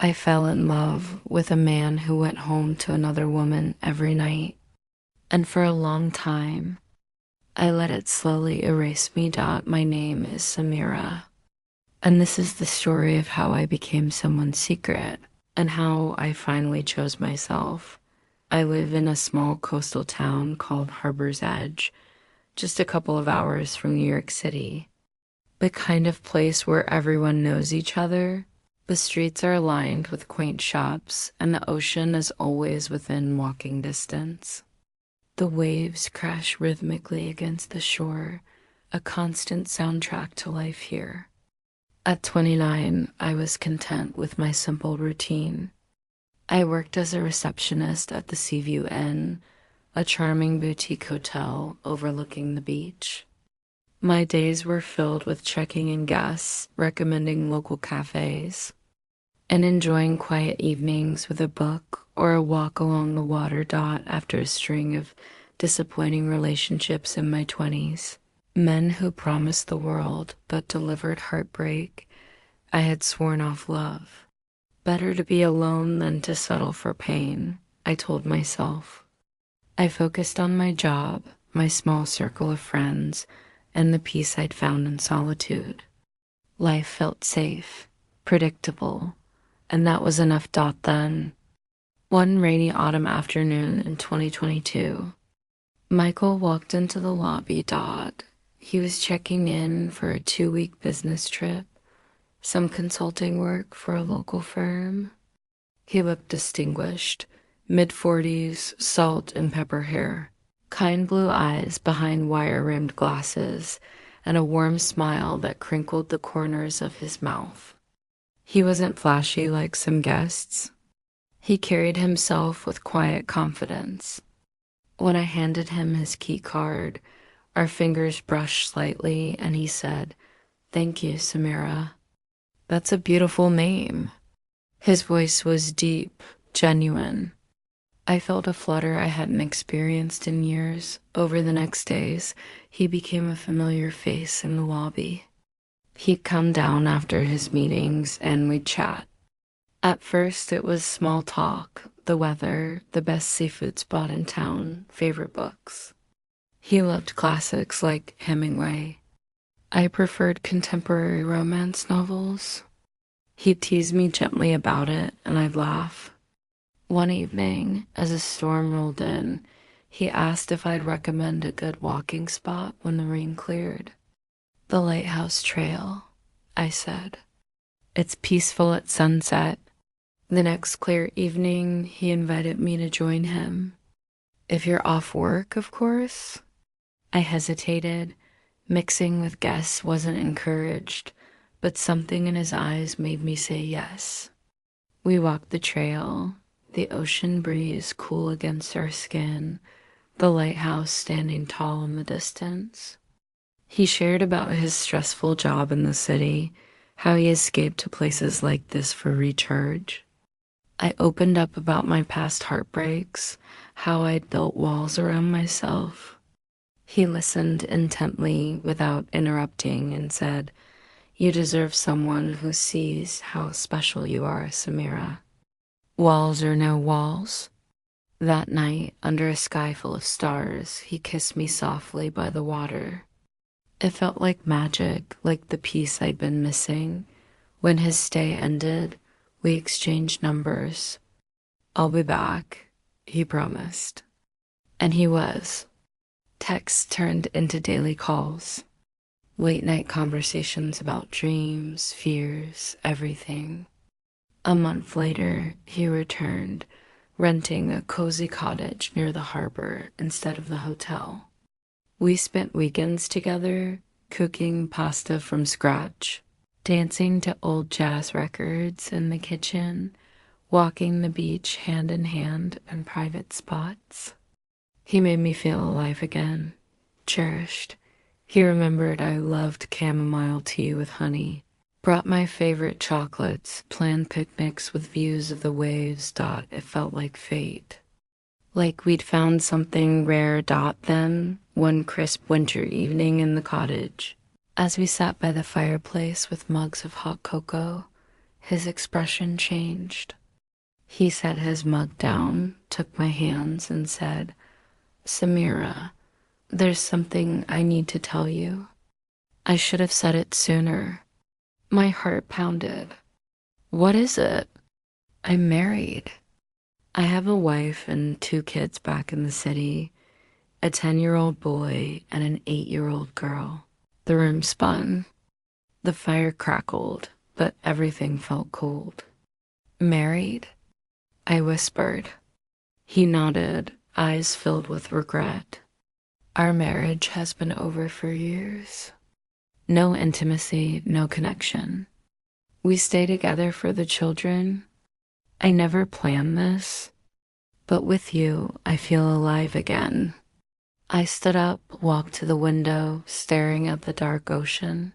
I fell in love with a man who went home to another woman every night, and for a long time, I let it slowly erase me. My name is Samira, and this is the story of how I became someone's secret and how I finally chose myself. I live in a small coastal town called Harbor's Edge, just a couple of hours from New York City. The kind of place where everyone knows each other. The streets are lined with quaint shops, and the ocean is always within walking distance. The waves crash rhythmically against the shore, a constant soundtrack to life here. At 29, I was content with my simple routine. I worked as a receptionist at the Seaview Inn, a charming boutique hotel overlooking the beach. My days were filled with checking in guests, recommending local cafes, and enjoying quiet evenings with a book or a walk along the water. After a string of disappointing relationships in my 20s, men who promised the world but delivered heartbreak, I had sworn off love. Better to be alone than to settle for pain, I told myself. I focused on my job, my small circle of friends, and the peace I'd found in solitude. Life felt safe, predictable, and that was enough. Then, one rainy autumn afternoon in 2022, Michael walked into the lobby. He was checking in for a 2-week business trip, some consulting work for a local firm. He looked distinguished, mid-40s, salt and pepper hair, kind blue eyes behind wire-rimmed glasses, and a warm smile that crinkled the corners of his mouth. He wasn't flashy like some guests. He carried himself with quiet confidence. When I handed him his key card, our fingers brushed slightly, and he said, "Thank you, Samira. That's a beautiful name." His voice was deep, genuine. I felt a flutter I hadn't experienced in years. Over the next days, he became a familiar face in the lobby. He'd come down after his meetings and we'd chat. At first, it was small talk, the weather, the best seafood spot in town, favorite books. He loved classics like Hemingway. I preferred contemporary romance novels. He'd tease me gently about it, and I'd laugh. One evening, as a storm rolled in, he asked if I'd recommend a good walking spot when the rain cleared. "The Lighthouse Trail," I said. "It's peaceful at sunset." The next clear evening, he invited me to join him. "If you're off work, of course." I hesitated. Mixing with guests wasn't encouraged, but something in his eyes made me say yes. We walked the trail, the ocean breeze cool against our skin, the lighthouse standing tall in the distance. He shared about his stressful job in the city, how he escaped to places like this for recharge. I opened up about my past heartbreaks, how I'd built walls around myself. He listened intently without interrupting and said, "You deserve someone who sees how special you are, Samira. Walls or no walls." That night, under a sky full of stars, he kissed me softly by the water. It felt like magic, like the peace I'd been missing. When his stay ended, we exchanged numbers. "I'll be back," he promised. And he was. Texts turned into daily calls. Late night conversations about dreams, fears, everything. A month later, he returned, renting a cozy cottage near the harbor instead of the hotel. We spent weekends together, cooking pasta from scratch, dancing to old jazz records in the kitchen, walking the beach hand in hand in private spots. He made me feel alive again, cherished. He remembered I loved chamomile tea with honey, brought my favorite chocolates, planned picnics with views of the waves. It felt like fate. Like we'd found something rare. Then, one crisp winter evening in the cottage, as we sat by the fireplace with mugs of hot cocoa, His expression changed. He set his mug down, took my hands, and said, "Samira, there's something I need to tell you. I should have said it sooner." My heart pounded. "What is it?" "I'm married. I have a wife and 2 kids back in the city, a 10-year-old boy and an 8-year-old girl." The room spun. The fire crackled, but everything felt cold. "Married?" I whispered. He nodded, eyes filled with regret. "Our marriage has been over for years. No intimacy, no connection. We stay together for the children. I never planned this, but with you, I feel alive again." I stood up, walked to the window, staring at the dark ocean.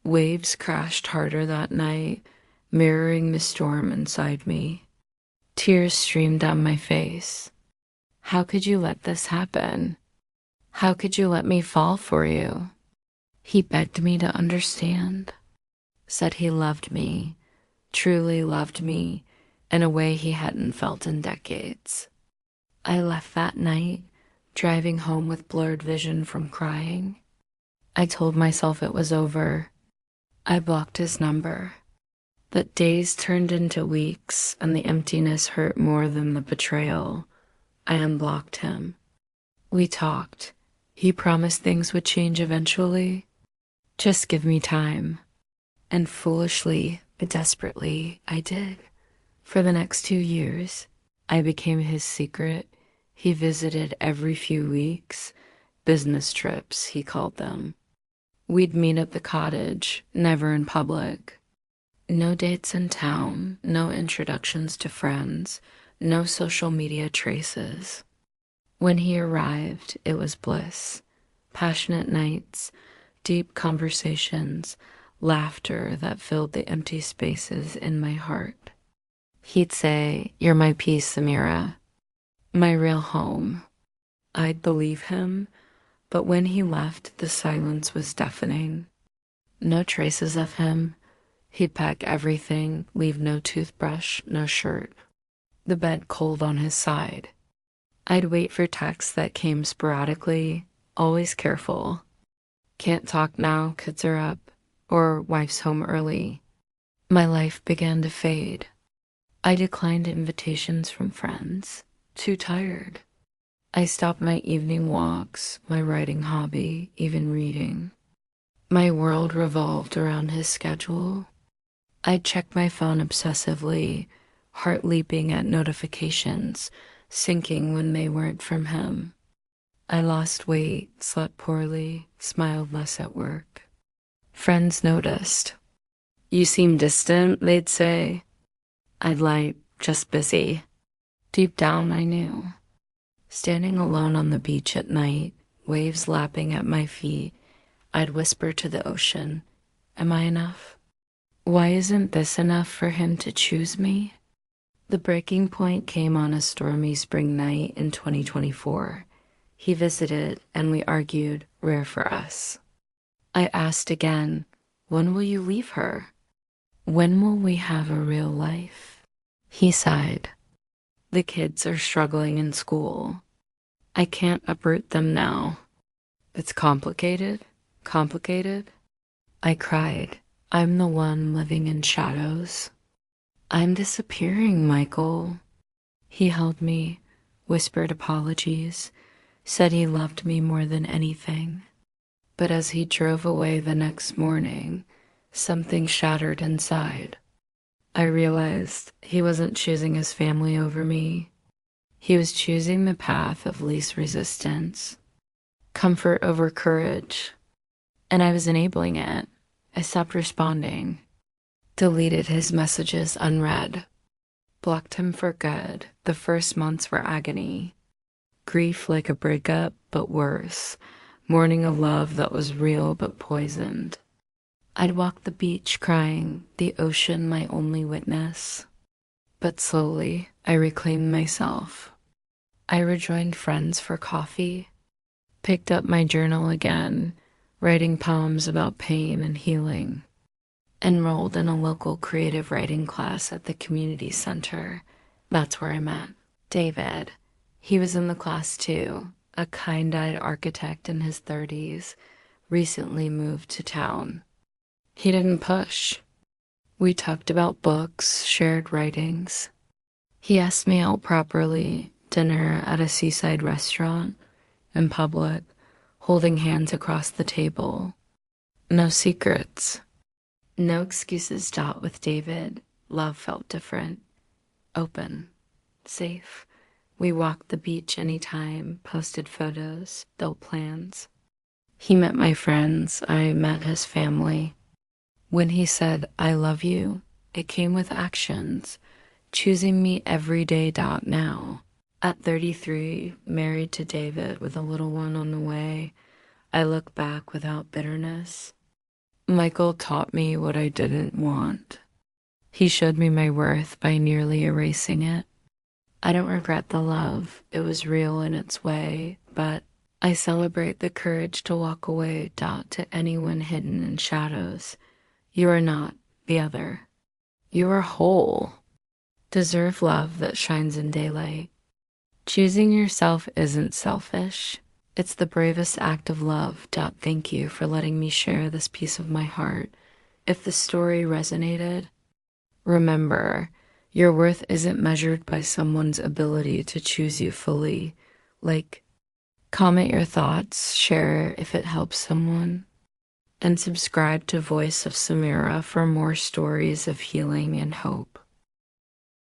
Waves crashed harder that night, mirroring the storm inside me. Tears streamed down my face. "How could you let this happen? How could you let me fall for you?" He begged me to understand, said he loved me, truly loved me, in a way he hadn't felt in decades. I left that night, driving home with blurred vision from crying. I told myself it was over. I blocked his number. But days turned into weeks, and the emptiness hurt more than the betrayal. I unblocked him. We talked. He promised things would change eventually. Just give me time. And foolishly, but desperately, I did. For the next 2 years, I became his secret. He visited every few weeks. Business trips, he called them. We'd meet at the cottage, never in public. No dates in town, no introductions to friends, no social media traces. When he arrived, it was bliss. Passionate nights, deep conversations, laughter that filled the empty spaces in my heart. He'd say, "You're my peace, Samira, my real home." I'd believe him, but when he left, the silence was deafening. No traces of him. He'd pack everything, leave no toothbrush, no shirt. The bed cold on his side. I'd wait for texts that came sporadically, always careful. "Can't talk now, kids are up," or "Wife's home early." My life began to fade. I declined invitations from friends, too tired. I stopped my evening walks, my writing hobby, even reading. My world revolved around his schedule. I'd check my phone obsessively, heart leaping at notifications, sinking when they weren't from him. I lost weight, slept poorly, smiled less at work. Friends noticed. "You seem distant," they'd say. I'd lie, "Just busy." Deep down, I knew. Standing alone on the beach at night, waves lapping at my feet, I'd whisper to the ocean, "Am I enough? Why isn't this enough for him to choose me?" The breaking point came on a stormy spring night in 2024. He visited and we argued, rare for us. I asked again, "When will you leave her? When will we have a real life?" He sighed. "The kids are struggling in school. I can't uproot them now. It's complicated, complicated." I cried. "I'm the one living in shadows. I'm disappearing, Michael." He held me, whispered apologies, said he loved me more than anything. But as he drove away the next morning, something shattered inside. I realized he wasn't choosing his family over me. He was choosing the path of least resistance, comfort over courage, and I was enabling it. I stopped responding, deleted his messages unread, blocked him for good. The first months were agony. Grief like a breakup, but worse. Mourning a love that was real but poisoned. I'd walk the beach crying, the ocean my only witness. But slowly, I reclaimed myself. I rejoined friends for coffee, picked up my journal again, writing poems about pain and healing. Enrolled in a local creative writing class at the community center. That's where I met David. He was in the class too, a kind-eyed architect in his 30s, recently moved to town. He didn't push. We talked about books, shared writings. He asked me out properly, dinner at a seaside restaurant, in public, holding hands across the table. No secrets. No excuses. With David, love felt different, open, safe. We walked the beach anytime, posted photos, built plans. He met my friends, I met his family. When he said, I love you, it came with actions, choosing me every day. Now, at 33, married to David with a little one on the way, I look back without bitterness. Michael taught me what I didn't want. He showed me my worth by nearly erasing it. I don't regret the love. It was real in its way, but I celebrate the courage to walk away. To anyone hidden in shadows. You are not the other. You are whole. Deserve love that shines in daylight. Choosing yourself isn't selfish. It's the bravest act of love. Thank you for letting me share this piece of my heart. If the story resonated, remember, your worth isn't measured by someone's ability to choose you fully. Comment your thoughts, share if it helps someone, and subscribe to Voice of Samira for more stories of healing and hope.